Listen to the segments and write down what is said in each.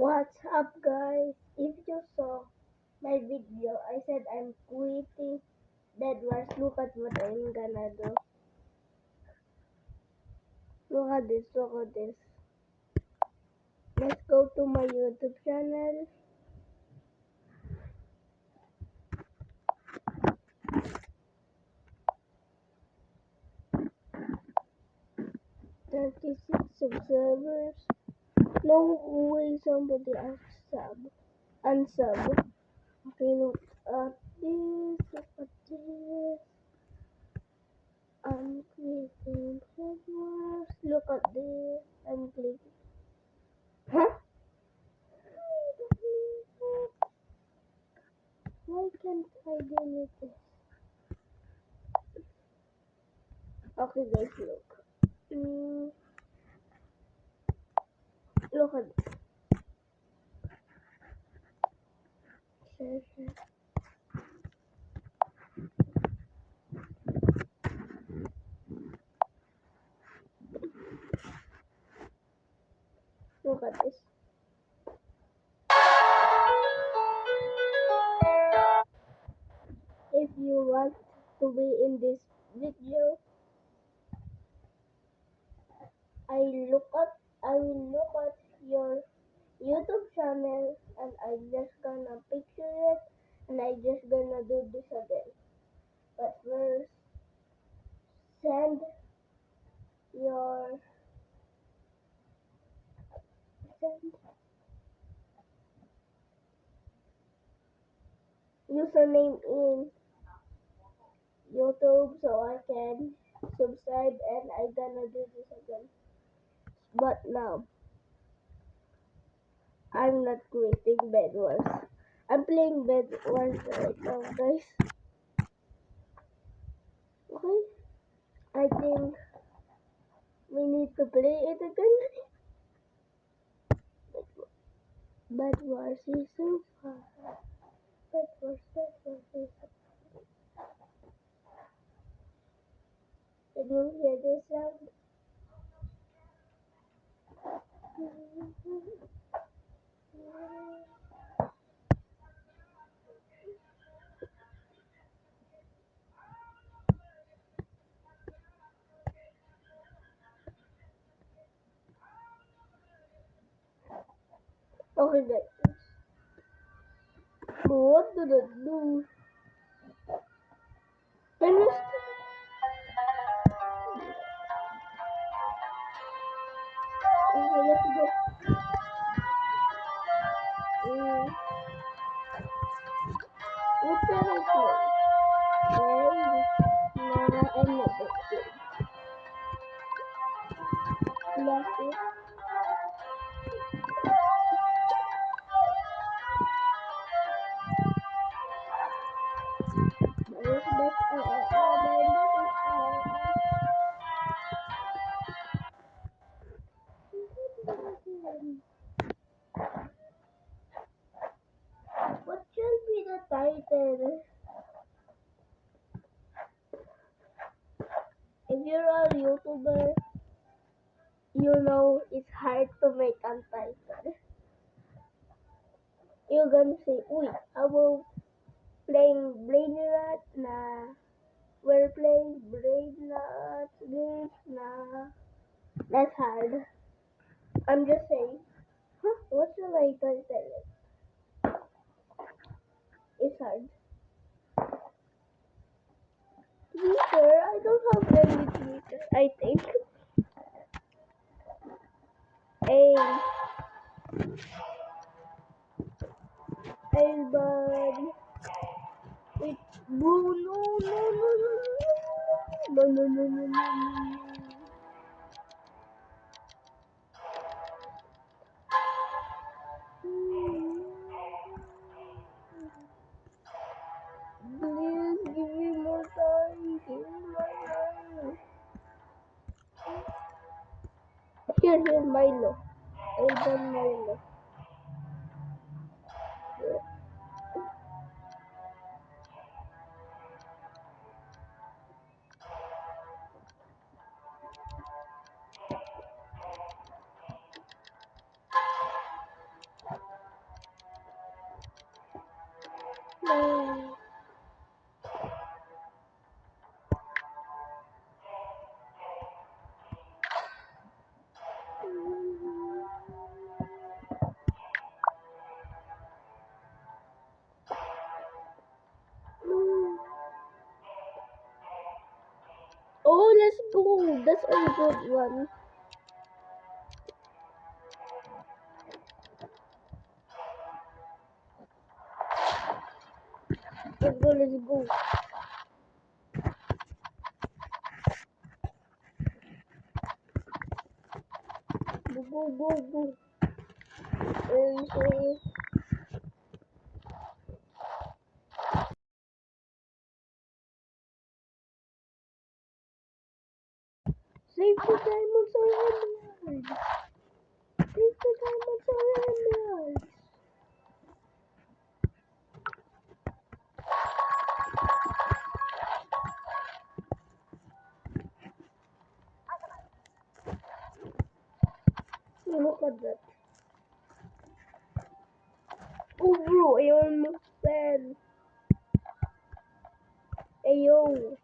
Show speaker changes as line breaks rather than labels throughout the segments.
What's up, guys? If you saw my video, I said I'm quitting Dead Wars. Look at what I'm gonna do. Look at this, look at this. Let's go to my YouTube channel. $36 subscribers. No way somebody unsub. Okay, look at this, look at this. I'm quitting Dead Wars. Look at this. I'm clicking. Huh? Why can't I delete this? Okay, guys, look. Look at this. Share. Look at this. If you want to be in this video, I will look at your YouTube channel and I just gonna picture it and I just gonna do this again. But first, send your username in YouTube so I can subscribe and I gonna do this again. But now, I'm not quitting Bed Wars. I'm playing Bed Wars right now, guys. Okay? I think we need to play it again. Bed Wars is so fun. Bed Wars is so fun. Did you hear this sound? Okay, guys. What did it do? Can you okay, let's go. What can I play? Nah, I'm not that good. Classic. What shall be the title? If you're a YouTuber, you know it's hard to make a title. You're gonna say, uy, how about playing Brain Rot? Nah. We're playing Brain Rot games? Nah. That's hard. I'm just saying, huh? What should I title it? It's hard. Twitter? I don't have any Twitter, I think. Hey, bud. Wait, bro, no. Please give me more time. Give me more time. Here, Milo. I done Milo. Oh, that's a good one. Let's go, let's go. Go, go, go, go. Say, save the diamonds or emeralds. Save the diamonds or emeralds. Look at that. Oh, bro, I almost fell. Hey, yo,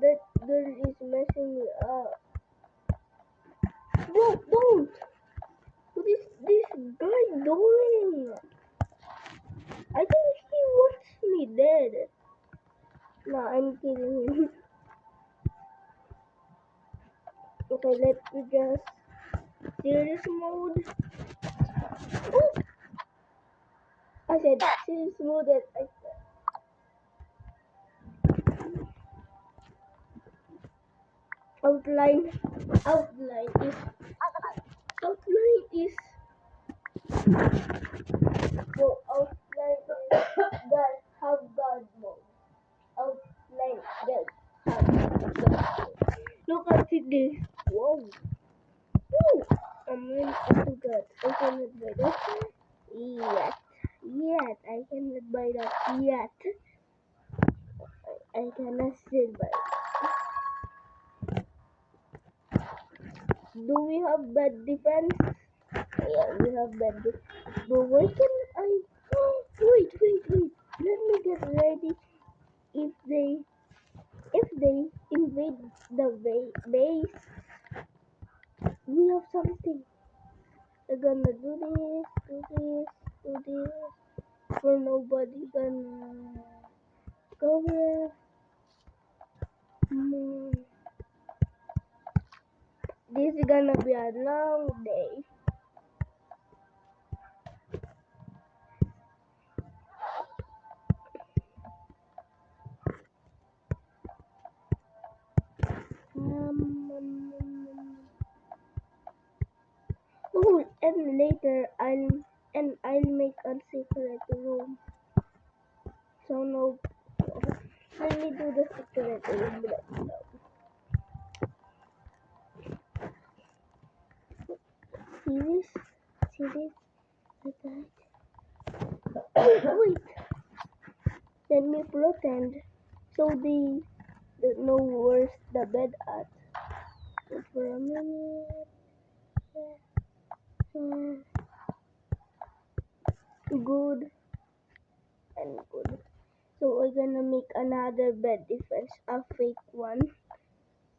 that girl is messing me up. Bro, don't! What is this guy doing? I think he wants me dead. No, I'm kidding him. Okay, let's just serious mode. Oh! I said serious mode that I said. Outline. Outline is. Outline is. So outline is God have God mode. Outline God have God mode. Look at this. Whoa. Woo! I forgot. I cannot buy that yet. Yet. I cannot buy that yet. I cannot still buy it. Do we have bad defense? Yeah, we have bad defense. But why can I... wait. Let me get ready. If they invade the base, we have something. We're gonna do this. For nobody gonna go here. This is gonna be a long day. Oh, and later I'll make a secret room. So no, let me do the secret room. See this? See this? Wait. Let me pretend so they don't know where's the bed at. Wait for a minute. Good and good. So we're gonna make another bed defense, a fake one.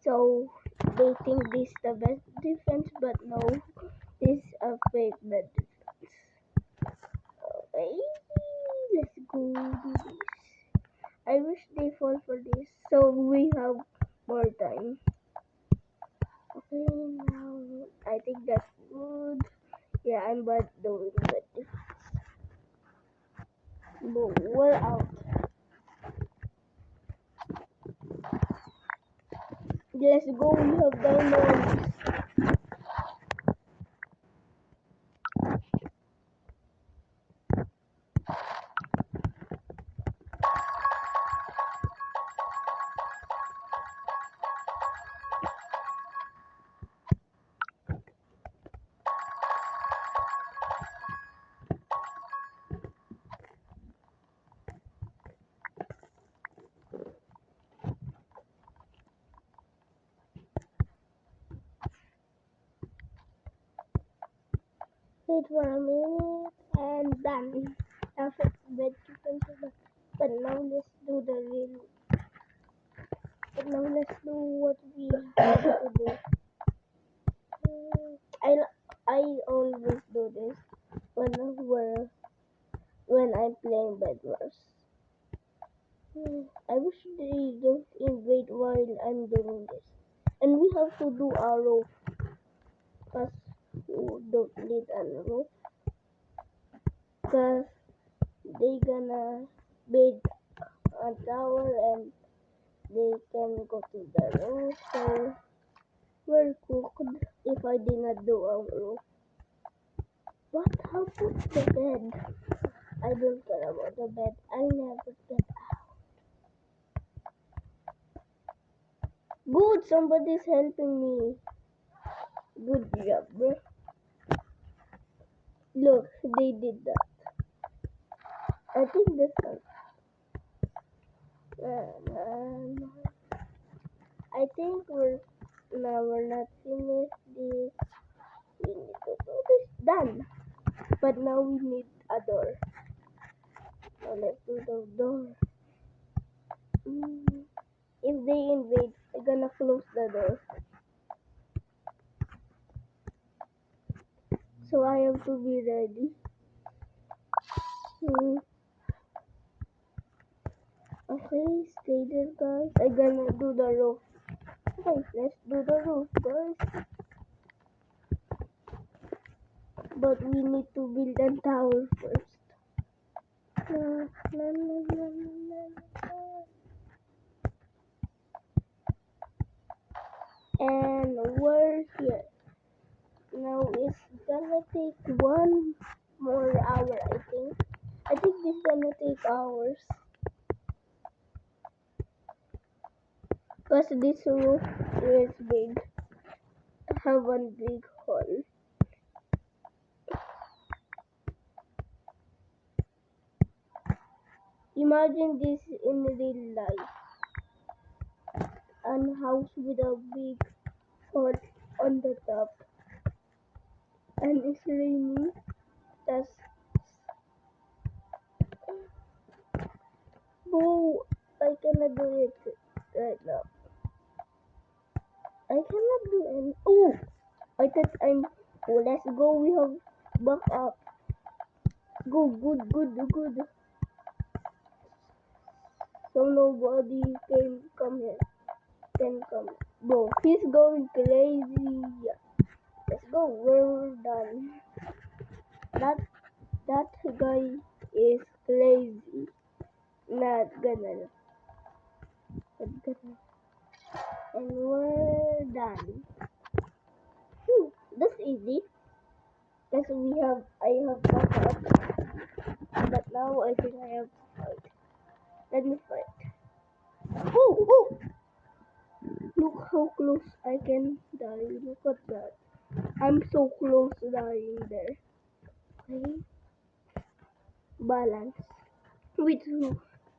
So they think this the best defense, but no, this is a fake bed defense. Okay, let's go do this. I wish they fall for this, so we have more time. Okay, now I think that's good. Yeah, I'm bad doing bed defense. But we're out. Let's go, we have diamonds. Wait for a minute and done. After bed defense, but now let's do the real. But now let's do what we have to do. I always do this when I'm playing Bed Wars. I wish they don't invade while I'm doing this. And we have to do a roof because we don't need a roof because they gonna build a tower and they can go to the roof. So we're cooked if I did not do a roof. But how about the bed? I don't care about the bed. I'll never get out. Good, somebody's helping me. Good job, bro. Look, they did that. I think this one. I think we're not finished this. We need to do this. Done. But now we need a door. So let's do the door. If they invade, I'm gonna close the door. So I have to be ready. Okay, stay there, guys. I'm gonna do the roof. Okay, let's do the roof, guys. But we need to build a tower first. And we're here. Now it's gonna take 1 more hour, I think. I think this gonna take hours. Because this roof is big. Have one big hole. Imagine this in real life. A house with a big hole on the top. And it's raining. That's oh, I cannot do it right now. I cannot do any. Oh, I thought I'm. Oh, let's go. We have back up. Go, good. So nobody can come here. Can come. Bro, he's going crazy. Let's go. We're done. That guy is crazy. Not gonna. And we're done. Whew, that's easy. Because I have backup. But now I think I have to fight. Let me fight. Oh! Look how close I can die. Look at that. I'm so close to dying there. Okay. Balance. Wait,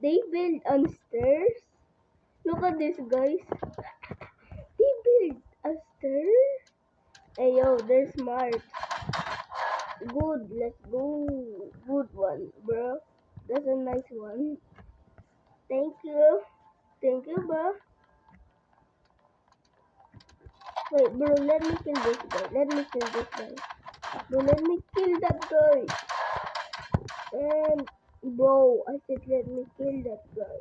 they build on stairs? Look at this, guys. They build a stair? Hey, yo, they're smart. Good, let's go. Good one, bro. That's a nice one. Thank you. Thank you, bro. Wait, bro, let me kill this guy. Bro, let me kill that guy. And, bro, I said let me kill that guy.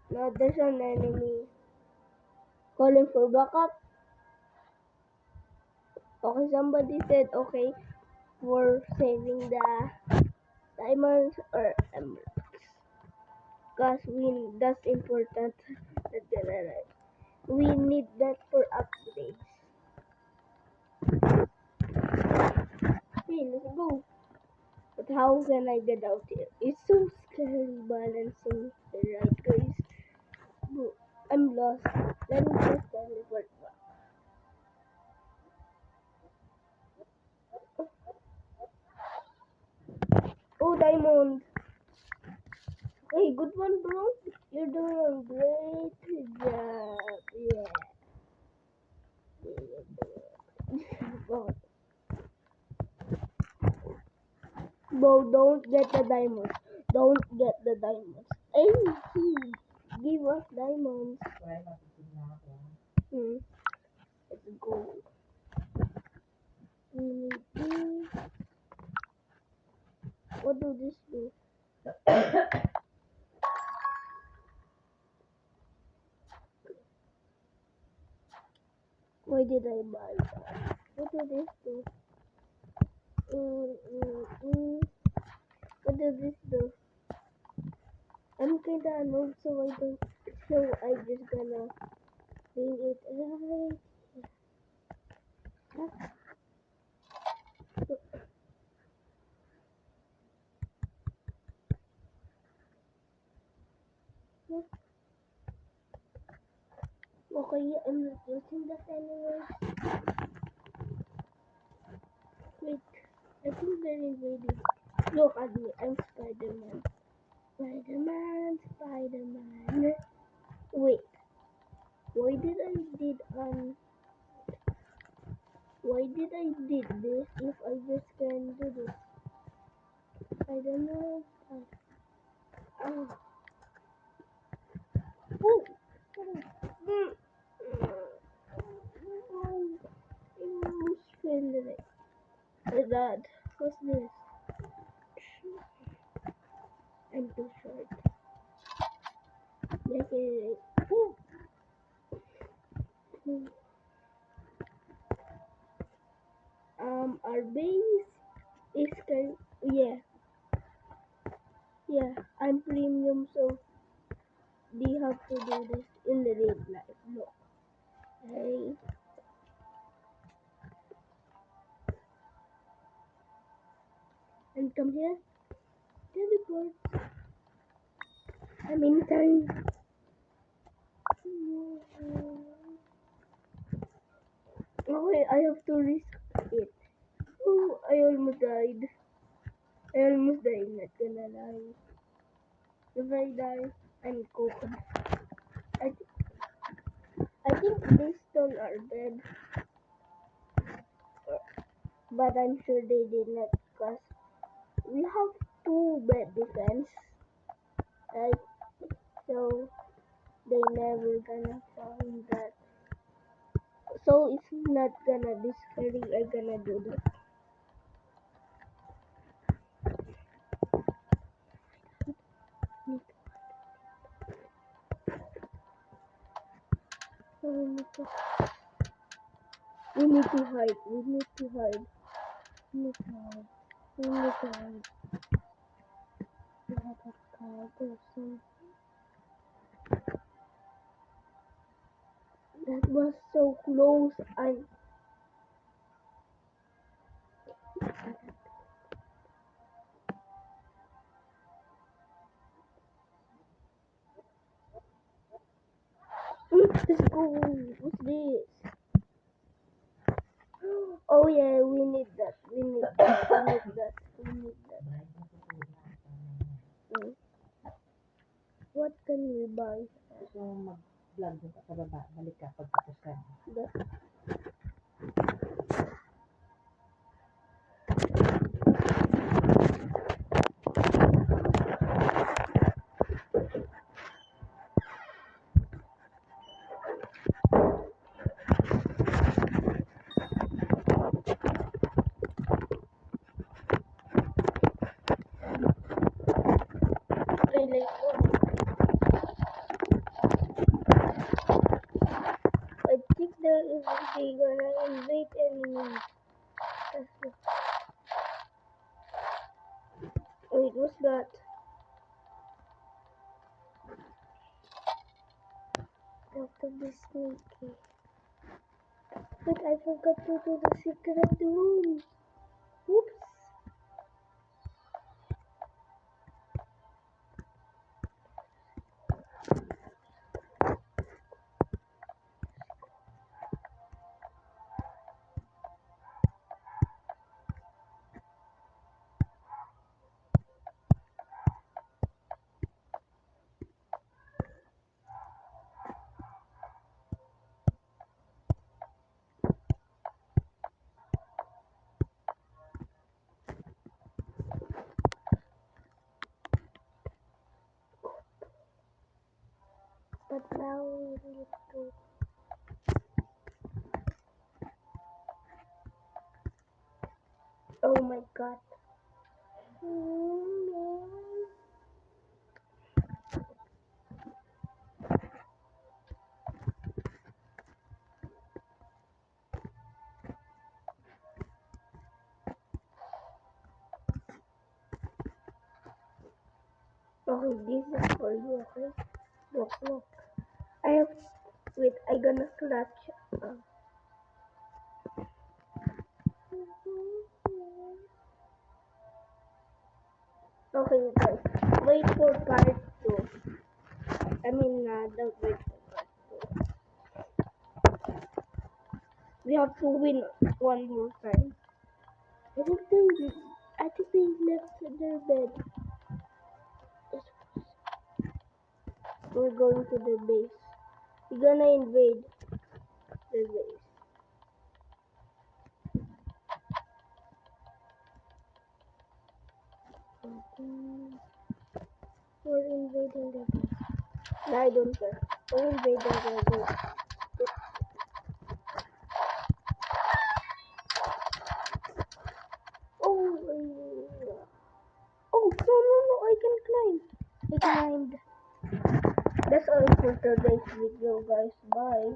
Now there's an enemy. Calling for backup. Okay, somebody said okay for saving the diamonds or emeralds. Cause that's important. We need that for upgrades. Hey, let's go. But how can I get out here? It's so scary balancing the right, guys. Bro, I'm lost. Let me just teleport back. Oh, diamond. Hey, good one, bro. You're doing a great job. Yeah. Bro, don't get the diamonds. Don't get the diamonds. Hey, give us diamonds. Let's go. We need this. What do this do? did I buy that? What did this do? What does this do? I'm kinda annoyed, so I just gonna bring it right. Okay, I'm not using that anyway. Wait, I think there is ready. Look at me, I'm Spider-Man. Spider-Man, Spider-Man. Wait, why did I did this if I just can do this? I don't know. Oh. Oh. Dad, what's this? I'm too short. Like it. Our base is kind. Yeah. I'm premium, so we have to do this in the real life. Look. Hey. And come here. Teleport. I'm in time. Oh wait, I have to risk it. Oh, I almost died. Not gonna lie. If I die, I'm cooked. I, I think these stone are dead, but I'm sure they did not, because we have two bad defense, right? So they never gonna find that. So it's not gonna be scary. I'm gonna do that. So we need to hide. We need to hide. We need to hide. We need to hide. We have a card or something. That was so close. Let's go. What's this? Oh yeah, we need that. We need that. We need that. We need that. What can we buy?
So, mag-vlog ka sa baba. Balik ka pagkatapos ka.
That. I like I think they gonna invade enemies. Wait, what's that? Have to be sneaky. Wait, I forgot to do the secret room. Oops. But now we need to. Oh my god. Okay, this is for you, okay? Look. I have, wait, I gonna clutch. Okay, guys, wait for part 2. I mean, don't wait for part 2. We have to win one more time. I think they left their bed. We're going to the base. We're gonna invade the base. We're invading the base. No, I don't care. We're invading the base. Oh, oh, no, I can climb. I climbed. That's all for today's video, guys. Bye.